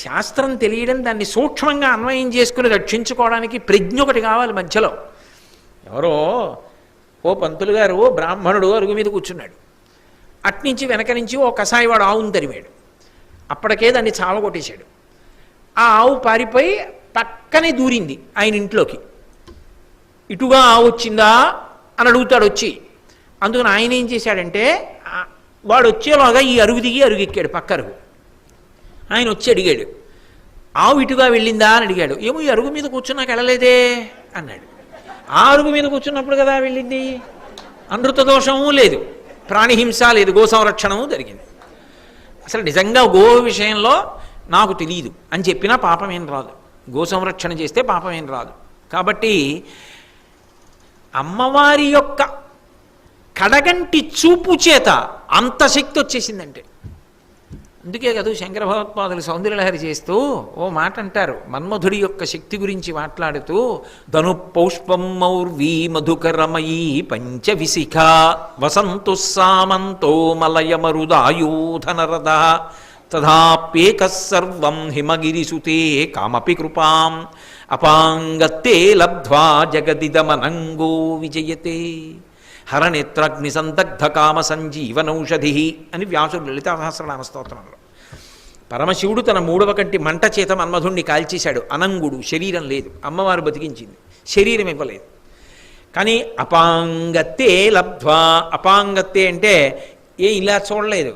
శాస్త్రం తెలియడం, దాన్ని సూక్ష్మంగా అన్వయం చేసుకుని రక్షించుకోవడానికి ప్రజ్ఞ ఒకటి కావాలి మధ్యలో. ఎవరో ఓ పంతులు గారు బ్రాహ్మణుడు అరుగు మీద కూర్చున్నాడు. అట్నుంచి వెనక నుంచి ఓ కసాయివాడు ఆవును తరివాడు. అప్పటికే దాన్ని చావగొట్టేశాడు. ఆ ఆవు పారిపోయి పక్కనే దూరింది ఆయన ఇంట్లోకి. ఇటుగా ఆవు వచ్చిందా అని అడుగుతాడు వచ్చి. అందుకని ఆయన ఏం చేశాడంటే వాడు వచ్చేలాగా ఈ అరుగు దిగి అరుగెక్కాడు, పక్క అరుగు. ఆయన వచ్చి అడిగాడు, ఆవు ఇటుగా వెళ్ళిందా అని అడిగాడు. ఏమో ఈ అరుగు మీద కూర్చున్నాక వెళ్ళలేదే అన్నాడు. ఆ అరుగు మీద కూర్చున్నప్పుడు కదా వెళ్ళింది. అనృత దోషము లేదు, ప్రాణిహింస లేదు, గో సంరక్షణము జరిగింది. అసలు నిజంగా గో విషయంలో నాకు తెలియదు అని చెప్పినా పాపం ఏం రాదు. గో సంరక్షణ చేస్తే పాపం ఏం రాదు. కాబట్టి అమ్మవారి యొక్క కడగంటి చూపు చేత అంత శక్తి వచ్చేసిందంటే, అందుకే కదా శంకర భగవత్పాదులు సౌందర్యలహరి చేస్తూ ఓ మాట అంటారు. మన్మధుడి యొక్క శక్తి గురించి మాట్లాడుతూ, ధను పౌష్పం మౌర్వీ మధుకరమయీ పంచవిశిఖ వసంతు సామంతో మలయమరుదాయూధనరద తథాప్యేక సర్వం హిమగిరిసుతే కామపి కృపాం అపాంగత్తే లబ్ధ్వా జగదిదమనంగో విజయతే హరనేత్రాగ్ని సందగ్ధ కామ సంజీవనౌషధి అని వ్యాసుడు లలితా సహస్రనామ స్తోత్రంలో. పరమశివుడు తన 3వ కంటి మంట చేత మన్మధుణ్ణి కాల్చేశాడు. అనంగుడు, శరీరం లేదు, అమ్మవారు బతికించింది, శరీరం ఇవ్వలేదు. కానీ అపాంగత్తే లబ్ధ్వా, అపాంగత్తే అంటే ఇలా చూడలేదు,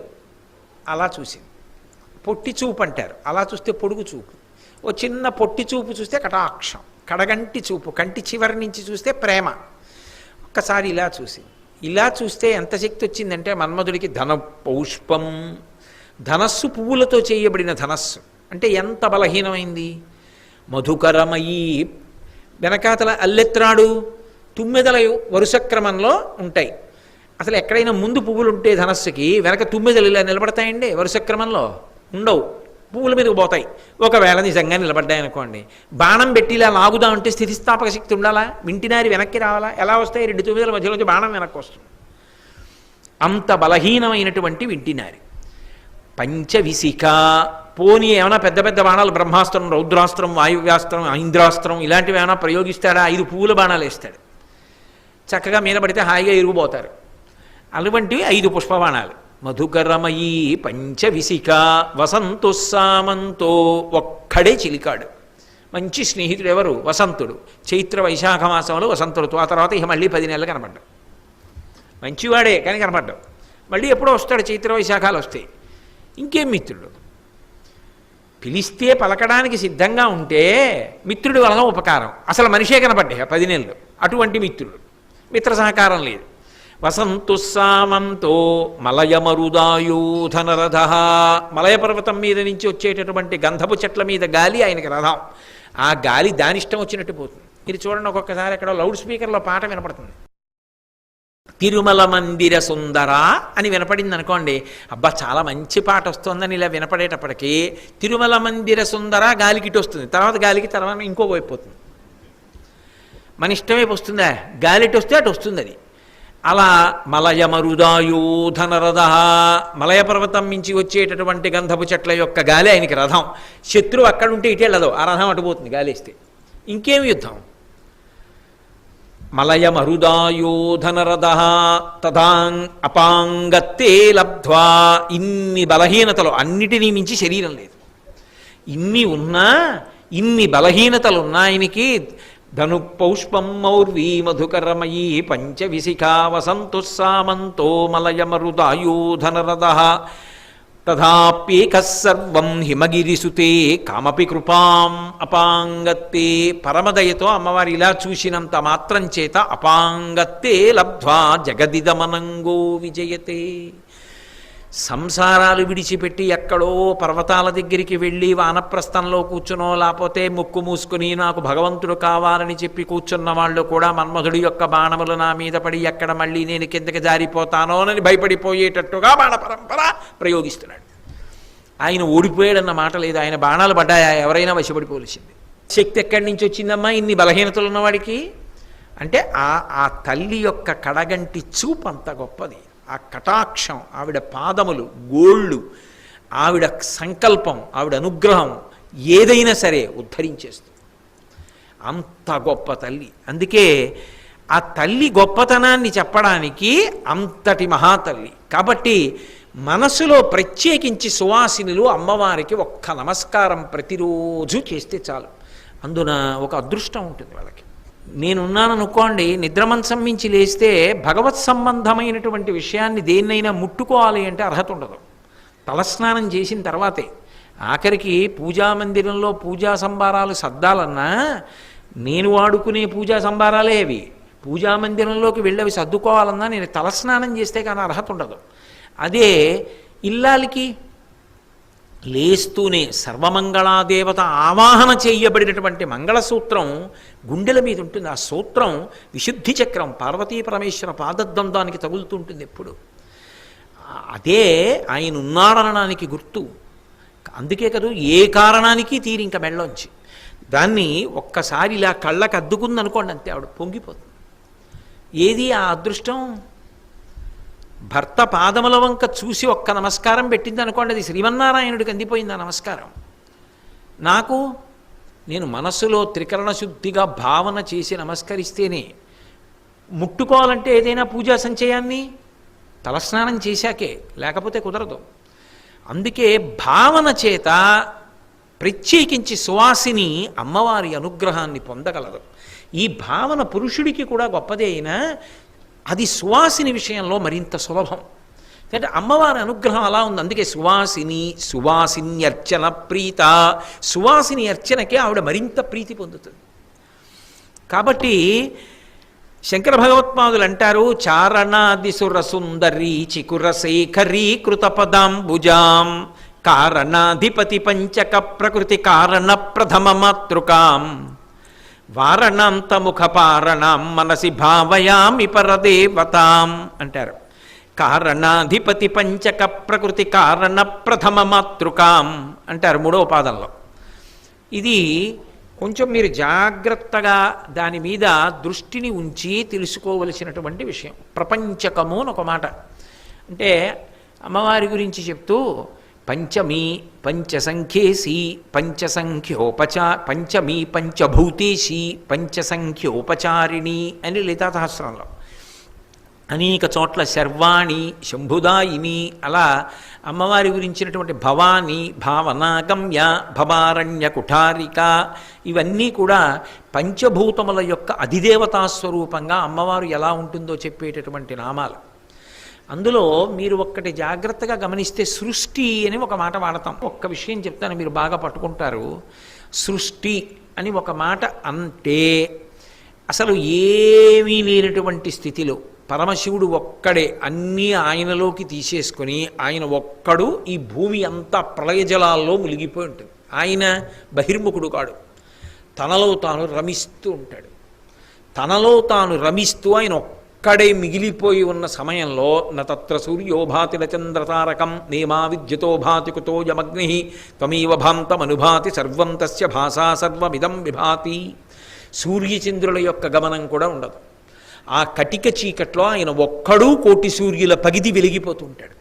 అలా చూసింది. పొట్టి చూపు అంటారు, అలా చూస్తే పొడుగు చూపు. ఓ చిన్న పొట్టి చూపు చూస్తే కటాక్షం, కడగంటి చూపు, కంటి చివరి నుంచి చూస్తే ప్రేమ. ఒక్కసారి ఇలా చూసి, ఇలా చూస్తే ఎంత శక్తి వచ్చిందంటే మన్మధుడికి ధన పౌష్పం, ధనస్సు పువ్వులతో చేయబడిన ధనస్సు అంటే ఎంత బలహీనమైంది. మధుకరమయీ, వెనకాతల అల్లెత్రాడు తుమ్మెదల వరుస క్రమంలో ఉంటాయి. అసలు ఎక్కడైనా ముందు పువ్వులు ఉంటే ధనస్సుకి వెనక తుమ్మెదలు ఇలా నిలబడతాయండి, వరుస క్రమంలో ఉండవు, పువ్వుల మీదకి పోతాయి. ఒకవేళ నిజంగా నిలబడ్డాయనుకోండి, బాణం పెట్టి ఇలా లాగుదామంటే స్థితిస్థాపక శక్తి ఉండాలా, వింటినారి వెనక్కి రావాలా, ఎలా వస్తాయి? 2 తుమ్మెదల మధ్యలోంచి బాణం వెనక్కి వస్తుంది. అంత బలహీనమైనటువంటి వింటినారి. పంచవిశిఖ, పోనీ ఏమైనా పెద్ద పెద్ద బాణాలు, బ్రహ్మాస్త్రం, రౌద్రాస్త్రం, వాయువ్యాస్త్రం, ఐంద్రాస్త్రం ఇలాంటివి ఏమైనా ప్రయోగిస్తాడా? 5 పువ్వుల బాణాలు వేస్తాడు. చక్కగా మీద పడితే హాయిగా ఇరుగుపోతారు. అటువంటివి 5 పుష్పబాణాలు. మధుకరమయీ పంచవిశిఖ వసంతు సామంతో, ఒక్కడే చిలికాడు. మంచి స్నేహితుడు ఎవరు? వసంతుడు. చైత్ర వైశాఖ మాసంలో వసంతుడు. ఆ తర్వాత ఇక మళ్ళీ 10 నెలలు కనపడ్డాడు. మంచివాడే కానీ కనపడ్డాడు. మళ్ళీ ఎప్పుడో వస్తాడు, చైత్ర వైశాఖాలు వస్తాయి. ఇంకేం మిత్రుడు? పిలిస్తే పలకడానికి సిద్ధంగా ఉంటే మిత్రుడి వలన ఉపకారం. అసలు మనిషే కనపడ్డాయి 10 నెలలు. అటువంటి మిత్రుడు, మిత్ర సహకారం లేదు. వసంతు సామంతో మలయమరుదాయూధనరథ, మలయ పర్వతం మీద నుంచి వచ్చేటటువంటి గంధపు చెట్ల మీద గాలి ఆయనకి రథం. ఆ గాలి దానిష్టం వచ్చినట్టు పోతుంది. మీరు చూడండి, ఒక్కొక్కసారి ఎక్కడో లౌడ్ స్పీకర్లో పాట వినపడుతుంది, తిరుమల మందిర సుందర అని వినపడింది అనుకోండి, అబ్బా చాలా మంచి పాట వస్తుందని ఇలా వినపడేటప్పటికీ తిరుమల మందిర సుందర గాలికిటి వస్తుంది, తర్వాత గాలికి తర్వాత ఇంకో వైపు పోతుంది. మన ఇష్టమే వస్తుందా? గాలిటి వస్తే అటు వస్తుంది అది. అలా మలయమరుదాయూధనరథ, మలయ పర్వతం నుంచి వచ్చేటటువంటి గంధపు చెట్ల యొక్క గాలి ఆయనకి రథం. శత్రువు అక్కడుంటే ఇటు వెళ్ళదు, ఆ రథం అటుపోతుంది గాలిస్తే. ఇంకేం యుద్ధం? మలయమరుదాయూధనరథ తదాం అపాంగత్తే లబ్ధ్వా, ఇన్ని బలహీనతలు, అన్నిటినీ మించి శరీరం లేదు. ఇన్ని బలహీనతలున్నా ఆయనకి ధను పౌష్పం మౌర్వీ మధుకరమయీ పంచవిశిఖ వసంతు సామంతో మలయమరుదాయూధనరథ తథాప్యేక సర్వం హిమగిరిసుతే కామపి కృపాం అపాంగత్తే. పరమదయతో అమ్మవారి ఇలా చూసినంత మాత్రం చేత అపాంగత్తే లబ్ధ్వా జగదిదమనంగో విజయతే. సంసారాలు విడిచిపెట్టి ఎక్కడో పర్వతాల దగ్గరికి వెళ్ళి వానప్రస్థంలో కూర్చునో, లేకపోతే ముక్కు మూసుకుని నాకు భగవంతుడు కావాలని చెప్పి కూర్చున్న వాళ్ళు కూడా మన్మధుడి యొక్క బాణములు నా మీద పడి ఎక్కడ మళ్ళీ నేను కిందకి జారిపోతానోనని భయపడిపోయేటట్టుగా బాణ పరంపర ప్రయోగిస్తున్నాడు. ఆయన ఓడిపోయాడన్న మాట లేదు, ఆయన బాణాలు పడ్డాయా ఎవరైనా వశపడిపోవలసింది. శక్తి ఎక్కడి నుంచి వచ్చిందమ్మా ఇన్ని బలహీనతలు ఉన్నవాడికి అంటే ఆ తల్లి యొక్క కడగంటి చూపు అంత గొప్పది. ఆ కటాక్షం, ఆవిడ పాదములు, గోళ్ళు, ఆవిడ సంకల్పం, ఆవిడ అనుగ్రహం ఏదైనా సరే ఉద్ధరించేస్తుంది. అంత గొప్ప తల్లి. అందుకే ఆ తల్లి గొప్పతనాన్ని చెప్పడానికి అంతటి మహాతల్లి. కాబట్టి మనసులో ప్రత్యేకించి సువాసినులు అమ్మవారికి ఒక్క నమస్కారం ప్రతిరోజు చేస్తే చాలు. అందున ఒక అదృష్టం ఉంటుంది వాళ్ళకి. నేనున్నాననుకోండి, నిద్రమంచం మించి లేస్తే భగవత్ సంబంధమైనటువంటి విషయాన్ని దేన్నైనా ముట్టుకోవాలి అంటే అర్హత ఉండదు. తలస్నానం చేసిన తర్వాతే. ఆఖరికి పూజామందిరంలో పూజా సంభారాలు సర్దాలన్నా నేను వాడుకునే పూజా సంభారాలే అవి. పూజామందిరంలోకి వెళ్ళి అవి సర్దుకోవాలన్నా నేను తలస్నానం చేస్తే కానీ అర్హత ఉండదు. అదే ఇల్లాలికి లేస్తూనే సర్వమంగళాదేవత ఆవాహన చేయబడినటువంటి మంగళసూత్రం గుండెల మీద ఉంటుంది. ఆ సూత్రం విశుద్ధి చక్రం పార్వతీ పరమేశ్వర పాదద్వందానికి తగులుతుంటుంది ఎప్పుడు. అదే ఆయన ఉన్నాడనడానికి గుర్తు. అందుకే కదా ఏ కారణానికి తీరింక మెళ్ళొంచి దాన్ని ఒక్కసారి ఇలా కళ్ళకు అద్దుకుందనుకోండి, అంతే ఆవిడ పొంగిపోతుంది. ఏది ఆ అదృష్టం? భర్త పాదముల వంక చూసి ఒక్క నమస్కారం పెట్టింది అనుకోండి, అది శ్రీమన్నారాయణుడికి అందిపోయింది ఆ నమస్కారం. నాకు నేను మనస్సులో త్రికరణ శుద్ధిగా భావన చేసి నమస్కరిస్తేనే. ముట్టుకోవాలంటే ఏదైనా పూజా సంచయాన్ని తలస్నానం చేశాకే, లేకపోతే కుదరదు. అందుకే భావన చేత ప్రత్యేకించి సువాసిని అమ్మవారి అనుగ్రహాన్ని పొందగలదు. ఈ భావన పురుషుడికి కూడా గొప్పదే అయినా అది సువాసిని విషయంలో మరింత సులభం. అంటే అమ్మవారి అనుగ్రహం అలా ఉంది. అందుకే సువాసిని అర్చన ప్రీత. సువాసిని అర్చనకే ఆవిడ మరింత ప్రీతి పొందుతుంది. కాబట్టి శంకర భగవత్పాదులు అంటారు, చారణాదిసుర సుందరీ చికుర శేఖరీ కృతపదాంబుజాం కారణాధిపతి పంచక ప్రకృతి కారణ ప్రథమ మాతృకాం వారణాంతముఖ పారణాం మనసి భావయామి పరదేవతాం అంటారు. కారణాధిపతి పంచక ప్రకృతి కారణ ప్రథమ మాతృకాం అంటారు 3వ పాదంలో. ఇది కొంచెం మీరు జాగ్రత్తగా దాని మీద దృష్టిని ఉంచి తెలుసుకోవలసినటువంటి విషయం. ప్రపంచకము అని ఒక మాట. అంటే అమ్మవారి గురించి చెప్తూ పంచమీ పంచసంఖ్యేసి పంచమీ పంచభూతేసి పంచసంఖ్యోపచారిణి అని లలితా సహస్రంలో అనేక చోట్ల శర్వాణి శంభుదాయిని అలా అమ్మవారి గురించినటువంటి భవాని భావనాగమ్య భవారణ్య కుఠారిక ఇవన్నీ కూడా పంచభూతముల యొక్క అధిదేవతా స్వరూపంగా అమ్మవారు ఎలా ఉంటుందో చెప్పేటటువంటి నామాలు. అందులో మీరు ఒక్కటి జాగ్రత్తగా గమనిస్తే సృష్టి అని ఒక మాట వాడతాం. ఒక్క విషయం చెప్తాను, మీరు బాగా పట్టుకుంటారు. సృష్టి అని ఒక మాట అంటే అసలు ఏమీ లేనటువంటి స్థితిలో పరమశివుడు ఒక్కడే అన్నీ ఆయనలోకి తీసేసుకొని ఆయన ఒక్కడు ఈ భూమి అంతా ప్రళయ జలాల్లో మునిగిపోయి ఉంటుంది. ఆయన బహిర్ముఖుడు కాడు, తనలో తాను రమిస్తూ ఉంటాడు. తనలో తాను రమిస్తూ ఆయన ఒక్కడే మిగిలిపోయి ఉన్న సమయంలో నత్ర సూర్యో భాతి చంద్రతారకం నేమా విద్యుతో భాతి కుతో యమగ్ని త్వమేవ భాంతమనుభాతి సర్వం తస్య భాషా సర్వమిదం విభాతి. సూర్యచంద్రుల యొక్క గమనం కూడా ఉండదు. ఆ కటిక చీకట్లో ఆయన ఒక్కడూ కోటి సూర్యుల పగిది వెలిగిపోతుంటాడు.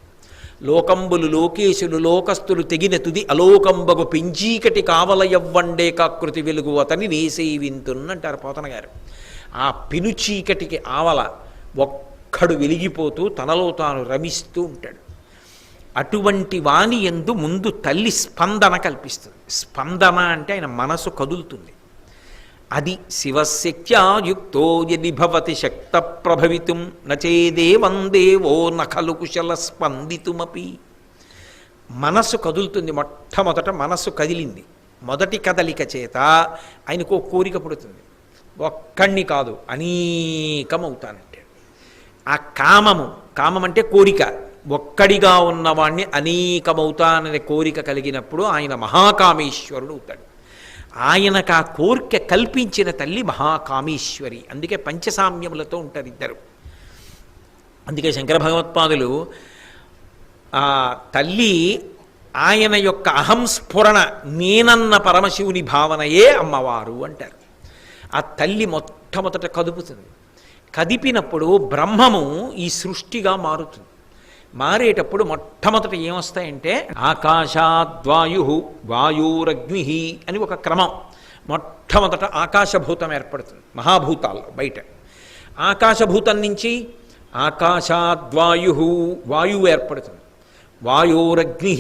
లోకంబులు లోకేశులు లోకస్తులు తెగిన తుది అలోకంబగు పెంచీకటి కావలయవ్వండే కాకృతి వెలుగు అతని నేసేవింతున్నంటారు పోతన గారు. ఆ పెను చీకటికి ఆవల ఒక్కడు వెలిగిపోతూ తనలో తాను రమిస్తూ ఉంటాడు. అటువంటి వాణి యందు ముందు తల్లి స్పందన కల్పిస్తుంది. స్పందన అంటే ఆయన మనసు కదులుతుంది. అది శివశక్త్యాయుక్తో యది భవతి శక్త ప్రభవితుం నచేదేవం దేవో నఖలు కుశల స్పందితుమపి. మనసు కదులుతుంది. మొట్టమొదట మనసు కదిలింది. మొదటి కదలిక చేత ఆయనకు కోరిక పుడుతుంది. ఒక్కడిని కాదు అనేకమవుతానంటే ఆ కామం అంటే కోరిక. ఒక్కడిగా ఉన్నవాణ్ణి అనేకమవుతాననే కోరిక కలిగినప్పుడు ఆయన మహాకామేశ్వరుడు అవుతాడు. ఆయనకు ఆ కోరిక కల్పించిన తల్లి మహాకామేశ్వరి. అందుకే పంచసామ్యములతో ఉంటారు ఇద్దరు. అందుకే శంకర భగవత్పాదులు ఆ తల్లి ఆయన యొక్క అహంస్ఫురణ నేనన్న పరమశివుని భావనయే అమ్మవారు అంటారు. ఆ తల్లి మొట్టమొదట కదుపుతుంది. కదిపినప్పుడు బ్రహ్మము ఈ సృష్టిగా మారుతుంది. మారేటప్పుడు మొట్టమొదట ఏమొస్తాయంటే ఆకాశాద్వాయు వాయురగ్ని అని ఒక క్రమం. మొట్టమొదట ఆకాశభూతం ఏర్పడుతుంది మహాభూతాల్లో బయట. ఆకాశభూతం నుంచి ఆకాశాద్వాయు వాయువు ఏర్పడుతుంది. వాయురగ్ని,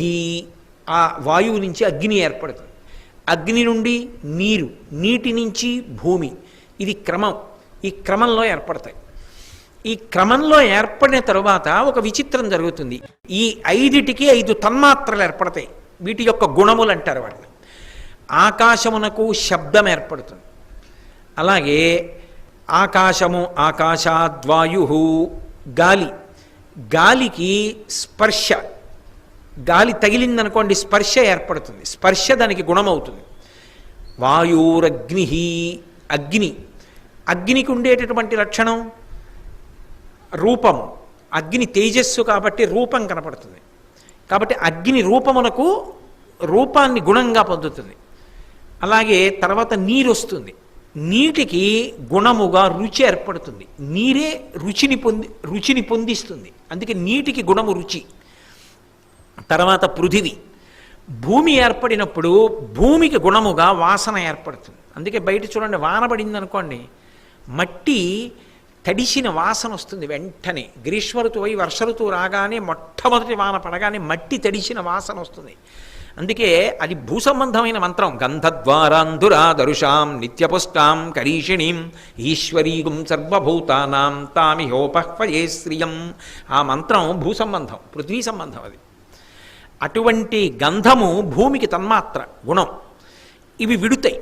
ఆ వాయువు నుంచి అగ్ని ఏర్పడుతుంది. అగ్ని నుండి నీరు, నీటి నుంచి భూమి. ఇది క్రమం. ఈ క్రమంలో ఏర్పడతాయి. ఈ క్రమంలో ఏర్పడిన తరువాత ఒక విచిత్రం జరుగుతుంది. ఈ 5టికి 5 తన్మాత్రలు ఏర్పడతాయి. వీటి యొక్క గుణములు అంటారు వాటిని. ఆకాశమునకు శబ్దం ఏర్పడుతుంది. అలాగే ఆకాశము, ఆకాశాద్వాయు, గాలి, గాలికి స్పర్శ, గాలి తగిలిందనుకోండి స్పర్శ ఏర్పడుతుంది. స్పర్శ దానికి గుణమవుతుంది. వాయురగ్ని, అగ్ని, అగ్నికి ఉండేటటువంటి లక్షణం రూపము. అగ్ని తేజస్సు కాబట్టి రూపం కనపడుతుంది. కాబట్టి అగ్ని రూపమునకు రూపాన్ని గుణంగా పొందుతుంది. అలాగే తర్వాత నీరు వస్తుంది. నీటికి గుణముగా రుచి ఏర్పడుతుంది. నీరే రుచిని పొందిస్తుంది. అందుకే నీటికి గుణము రుచి. తర్వాత పృథివీ, భూమి ఏర్పడినప్పుడు భూమికి గుణముగా వాసన ఏర్పడుతుంది. అందుకే బయట చూడండి, వాన పడింది అనుకోండి, మట్టి తడిసిన వాసన వస్తుంది వెంటనే. గ్రీష్మ ఋతువు అయి వర్ష ఋతువు రాగానే మొట్టమొదటి వాన పడగానే మట్టి తడిసిన వాసన వస్తుంది. అందుకే అది భూసంబంధమైన మంత్రం. గంధద్వారాంధురాదరుషాం నిత్యపుష్టాం కరీషిణీం ఈశ్వరీగుం సర్వభూతానాం తామిహోపహ్వయే శ్రియం. ఆ మంత్రం భూసంబంధం, పృథ్వీ సంబంధం. అది అటువంటి గంధము భూమికి తన్మాత్ర గుణం. ఇవి విడుతాయి.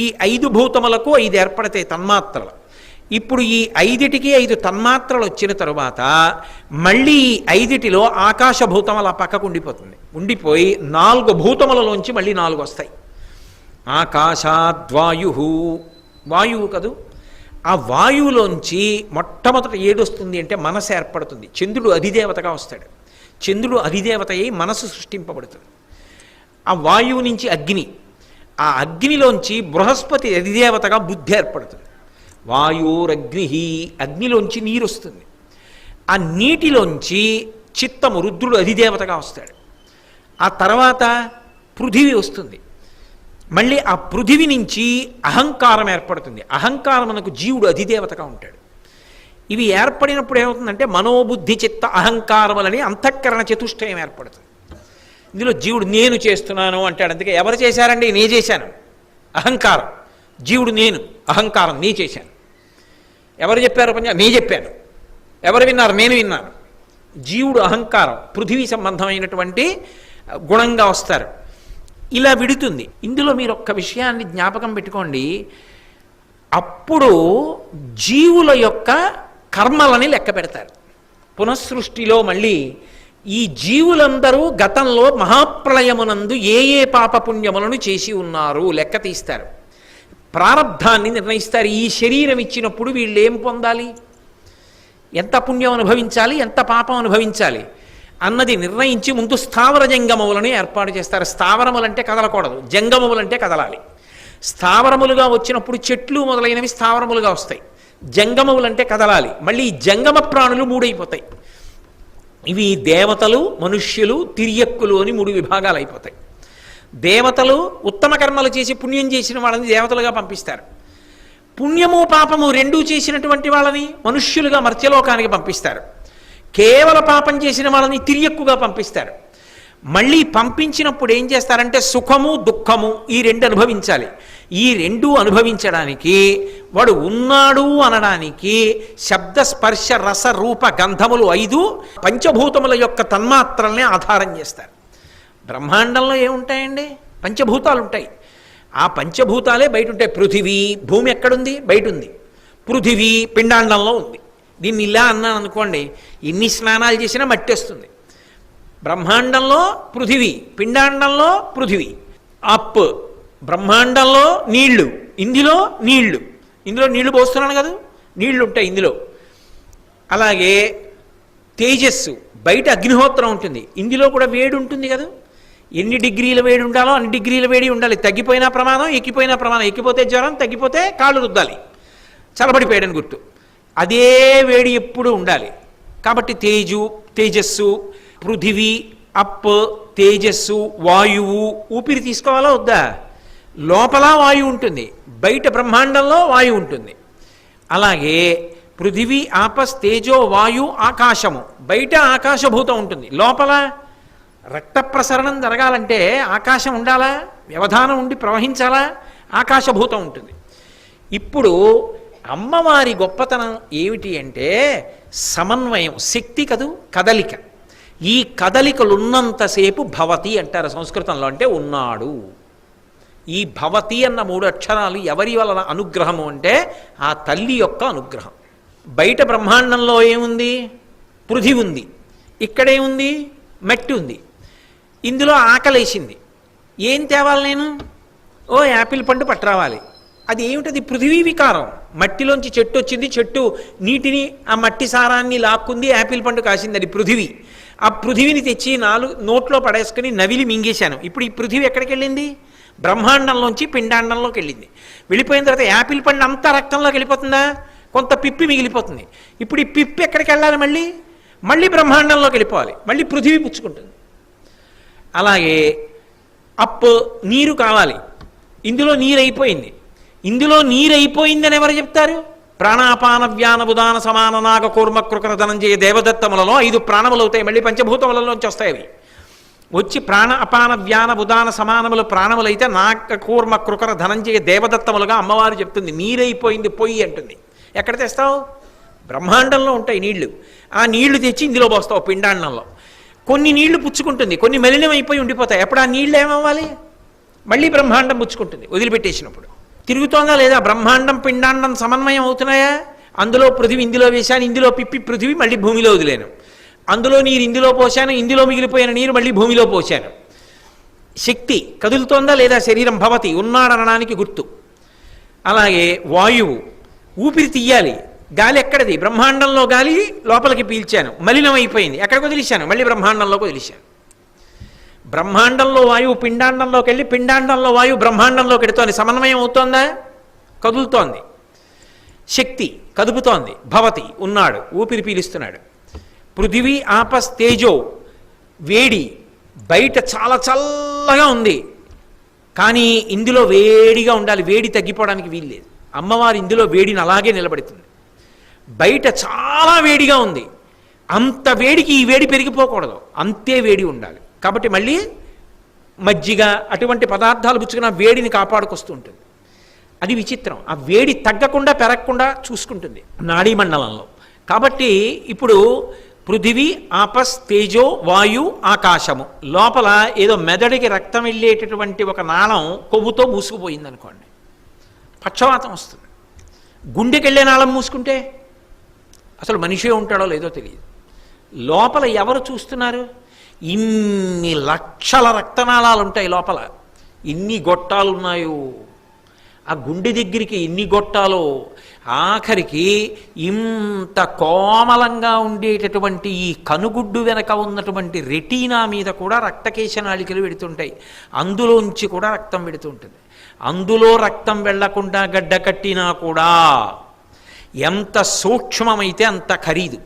ఈ 5 భూతములకు 5 ఏర్పడతాయి తన్మాత్రలు. ఇప్పుడు ఈ 5టికి 5 తన్మాత్రలు వచ్చిన తరువాత మళ్ళీ ఈ 5టిలో ఆకాశభూతం అలా పక్కకు ఉండిపోతుంది. ఉండిపోయి 4 భూతములలోంచి మళ్ళీ 4 వస్తాయి. ఆకాశాద్వాయు, వాయువు కదూ. ఆ వాయువులోంచి మొట్టమొదట ఏడొస్తుంది అంటే మనసు ఏర్పడుతుంది. చంద్రుడు అధిదేవతగా వస్తాడు. చంద్రుడు అధిదేవత అయి మనసు సృష్టింపబడుతుంది. ఆ వాయువు నుంచి అగ్ని, ఆ అగ్నిలోంచి బృహస్పతి అధిదేవతగా బుద్ధి ఏర్పడుతుంది. వాయురగ్ని, అగ్నిలోంచి నీరు వస్తుంది. ఆ నీటిలోంచి చిత్తము, రుద్రుడు అధిదేవతగా వస్తాడు. ఆ తర్వాత పృథివీ వస్తుంది. మళ్ళీ ఆ పృథివీ నుంచి అహంకారం ఏర్పడుతుంది. అహంకారమునకు జీవుడు అధిదేవతగా ఉంటాడు. ఇవి ఏర్పడినప్పుడు ఏమవుతుందంటే మనోబుద్ధి చిత్త అహంకారములని అంతఃకరణ చతుష్టయం ఏర్పడుతుంది. ఇందులో జీవుడు నేను చేస్తున్నాను అంటాడు. అందుకే ఎవరు చేశారండి? నే చేశాను, అహంకారం. జీవుడు నేను, అహంకారం నీ చేశాను. ఎవరు చెప్పారు పని? నే చెప్పాను. ఎవరు విన్నారు? నేను విన్నాను. జీవుడు అహంకారం, పృథివీ సంబంధమైనటువంటి గుణంగా వస్తారు. ఇలా విడుతుంది. ఇందులో మీరు ఒక్క విషయాన్ని జ్ఞాపకం పెట్టుకోండి. అప్పుడు జీవుల యొక్క కర్మలని లెక్క పెడతారు. పునఃసృష్టిలో మళ్ళీ ఈ జీవులందరూ గతంలో మహాప్రళయమునందు ఏ ఏ పాపపుణ్యములను చేసి ఉన్నారు లెక్క తీస్తారు. ప్రారబ్ధాన్ని నిర్ణయిస్తారు. ఈ శరీరం ఇచ్చినప్పుడు వీళ్ళు ఏం పొందాలి, ఎంత పుణ్యం అనుభవించాలి, ఎంత పాపం అనుభవించాలి అన్నది నిర్ణయించి ముందు స్థావర జంగమములను ఏర్పాటు చేస్తారు. స్థావరములంటే కదలకూడదు, జంగమములంటే కదలాలి. స్థావరములుగా వచ్చినప్పుడు చెట్లు మొదలైనవి స్థావరములుగా వస్తాయి. జంగమములంటే కదలాలి. మళ్ళీ ఈ జంగమ ప్రాణులు 3 అయిపోతాయి. ఇవి దేవతలు, మనుష్యులు, తిర్యక్కులు అని 3 విభాగాలు అయిపోతాయి. దేవతలు ఉత్తమ కర్మలు చేసి పుణ్యం చేసిన వాళ్ళని దేవతలుగా పంపిస్తారు. పుణ్యము పాపము రెండూ చేసినటువంటి వాళ్ళని మనుష్యులుగా మర్త్యలోకానికి పంపిస్తారు. కేవల పాపం చేసిన వాళ్ళని తిర్యక్కుగా పంపిస్తారు. మళ్ళీ పంపించినప్పుడు ఏం చేస్తారంటే సుఖము దుఃఖము ఈ 2 అనుభవించాలి. ఈ 2 అనుభవించడానికి వాడు ఉన్నాడు అనడానికి శబ్ద స్పర్శ రస రూప గంధములు 5 పంచభూతముల యొక్క తన్మాత్రల్ని ఆధారం చేస్తారు. బ్రహ్మాండంలో ఏముంటాయండి? పంచభూతాలు ఉంటాయి. ఆ పంచభూతాలే బయట ఉంటాయి. పృథివీ, భూమి ఎక్కడుంది? బయట ఉంది. పృథివీ పిండాండంలో ఉంది. దీన్ని ఇలా అన్నాను అనుకోండి, ఎన్ని స్నానాలు చేసినా మట్టి వస్తుంది. బ్రహ్మాండంలో పృథివీ, పిండాండంలో పృథివీ, అప్ బ్రహ్మాండంలో నీళ్లు, ఇందులో నీళ్లు. ఇందులో నీళ్లు పోస్తున్నాను కదా, నీళ్లు ఉంటాయి ఇందులో. అలాగే తేజస్సు, బయట అగ్నిహోత్రం ఉంటుంది, ఇందులో కూడా వేడి ఉంటుంది కదా. ఎన్ని డిగ్రీల వేడి ఉండాలో అన్ని డిగ్రీల వేడి ఉండాలి. తగ్గిపోయినా ప్రమాదం, ఎక్కిపోయినా ప్రమాదం. ఎక్కిపోతే జ్వరం, తగ్గిపోతే కాళ్ళు రుద్దాలి, చల్లబడిపోయాడని గుర్తు. అదే వేడి ఎప్పుడు ఉండాలి. కాబట్టి తేజస్సు, పృథివీ, అప్, తేజస్సు, వాయువు, ఊపిరి తీసుకోవాలా వద్దా? లోపల వాయువు ఉంటుంది, బయట బ్రహ్మాండంలో వాయువు ఉంటుంది. అలాగే పృథివీ, ఆపస్, తేజో, వాయు, ఆకాశము, బయట ఆకాశభూతం ఉంటుంది, లోపల రక్త ప్రసరణం జరగాలంటే ఆకాశం ఉండాలా, వ్యవధానం ఉండి ప్రవహించాలా, ఆకాశభూతం ఉంటుంది. ఇప్పుడు అమ్మవారి గొప్పతనం ఏమిటి అంటే సమన్వయం, శక్తి కదూ, కదలిక. ఈ కదలికలున్నంతసేపు భవతి అంటారు సంస్కృతంలో, అంటే ఉన్నాడు. ఈ భవతి అన్న 3 అక్షరాలు ఎవరి వలన అనుగ్రహము అంటే ఆ తల్లి యొక్క అనుగ్రహం. బయట బ్రహ్మాండంలో ఏముంది? పృథివీ ఉంది, ఇక్కడేముంది? మట్టి ఉంది. ఇందులో ఆకలేసింది, ఏం తేవాలి నేను? ఓ యాపిల్ పండు పట్టరావాలి. అది ఏమిటది? పృథివీ వికారం. మట్టిలోంచి చెట్టు వచ్చింది, చెట్టు నీటిని, ఆ మట్టి సారాన్ని లాక్కుంది, యాపిల్ పండు కాసింది, అది పృథివీ. ఆ పృథివీని తెచ్చి నోట్లో పడేసుకుని నవిలి మింగేశాను. ఇప్పుడు ఈ పృథివీ ఎక్కడికి వెళ్ళింది? బ్రహ్మాండంలోంచి పిండాండంలోకి వెళ్ళింది. వెళ్ళిపోయిన తర్వాత యాపిల్ పండు అంతా రక్తంలోకి వెళ్ళిపోతుందా? కొంత పిప్పి మిగిలిపోతుంది. ఇప్పుడు ఈ పిప్పి ఎక్కడికి వెళ్ళాలి? మళ్ళీ బ్రహ్మాండంలోకి వెళ్ళిపోవాలి, మళ్ళీ పృథివీ పుచ్చుకుంటుంది. అలాగే నీరు కావాలి, ఇందులో నీరు అయిపోయింది. ఇందులో నీరు అయిపోయిందని ఎవరు చెప్తారు? ప్రాణాపాన వ్యాన ఉదాన సమాన నాగ కూర్మ కృకర ధనంజయ దేవదత్తములలో 5 ప్రాణములు అవుతాయి, మళ్ళీ పంచభూతములలోంచి వస్తాయి. అవి వచ్చి ప్రాణ అపాన వ్యాన ఉదాన సమానములు ప్రాణములైతే నాగ కూర్మ కృకర ధనంజయ దేవదత్తములుగా అమ్మవారు చెప్తుంది. నీరైపోయింది పొయ్యి అంటుంది. ఎక్కడ తెస్తావు? బ్రహ్మాండంలో ఉంటాయి నీళ్లు. ఆ నీళ్లు తెచ్చి ఇందులో పోస్తావు పిండాండంలో. కొన్ని నీళ్లు పుచ్చుకుంటుంది, కొన్ని మలినం అయిపోయి ఉండిపోతాయి. అప్పుడు ఆ నీళ్ళు ఏమవ్వాలి? మళ్ళీ బ్రహ్మాండం పుచ్చుకుంటుంది వదిలిపెట్టేసినప్పుడు. తిరుగుతోందా లేదా? బ్రహ్మాండం పిండాండం సమన్వయం అవుతున్నాయా? అందులో పృథివీ ఇందులో వేశాను, ఇందులో పిప్పి పృథివీ మళ్ళీ భూమిలో వదిలేను. అందులో నీరు ఇందులో పోశాను, ఇందులో మిగిలిపోయిన నీరు మళ్ళీ భూమిలో పోశాను. శక్తి కదులుతోందా లేదా? శరీరం భవతి, ఉన్నాడనడానికి గుర్తు. అలాగే వాయువు, ఊపిరి తీయాలి, గాలి ఎక్కడిది? బ్రహ్మాండంలో గాలి లోపలికి పీల్చాను, మలినం అయిపోయింది, ఎక్కడికి వదిలేశాను? మళ్ళీ బ్రహ్మాండంలోకి వదిలేశాను. బ్రహ్మాండంలో వాయువు పిండాండంలోకి వెళ్ళి, పిండాండంలో వాయువు బ్రహ్మాండంలోకి వెడుతోంది. సమన్వయం అవుతోందా? కదులుతోంది. శక్తి కదుపుతోంది, భవతి ఉన్నాడు, ఊపిరి పీలుస్తున్నాడు. పృథివీ, ఆపస్, తేజో, వేడి, బయట చాలా చల్లగా ఉంది, కానీ ఇందులో వేడిగా ఉండాలి, వేడి తగ్గిపోవడానికి వీల్లేదు. అమ్మవారు ఇందులో వేడిని అలాగే నిలబెడుతుంది. బయట చాలా వేడిగా ఉంది, అంత వేడికి ఈ వేడి పెరిగిపోకూడదు, అంతే వేడి ఉండాలి. కాబట్టి మళ్ళీ మజ్జిగ అటువంటి పదార్థాలు పుచ్చుకున్న వేడిని కాపాడుకొస్తూ ఉంటుంది. అది విచిత్రం. ఆ వేడి తగ్గకుండా పెరగకుండా చూసుకుంటుంది నాడీమండలంలో. కాబట్టి ఇప్పుడు పృథివీ, ఆపస్, తేజో, వాయు, ఆకాశము లోపల ఏదో మెదడికి రక్తం వెళ్ళేటటువంటి ఒక నాళం కొవ్వుతో మూసుకుపోయింది అనుకోండి, పక్షవాతం వస్తుంది. గుండెకి వెళ్ళే నాళం మూసుకుంటే అసలు మనిషే ఉంటాడో లేదో తెలియదు. లోపల ఎవరు చూస్తున్నారు? ఇన్ని లక్షల రక్తనాళాలు ఉంటాయి లోపల, ఇన్ని గొట్టాలు ఉన్నాయో, ఆ గుండె దగ్గరికి ఎన్ని గొట్టాలో, ఆఖరికి ఇంత కోమలంగా ఉండేటటువంటి ఈ కనుగుడ్డు వెనక ఉన్నటువంటి రెటీనా మీద కూడా రక్తకేశనాళికలు వెడుతుంటాయి, అందులోంచి కూడా రక్తం వెడుతుంటుంది. అందులో రక్తం వెళ్లకుండా గడ్డ కట్టినా కూడా ఎంత సూక్ష్మమైతే అంత ఖరీదు.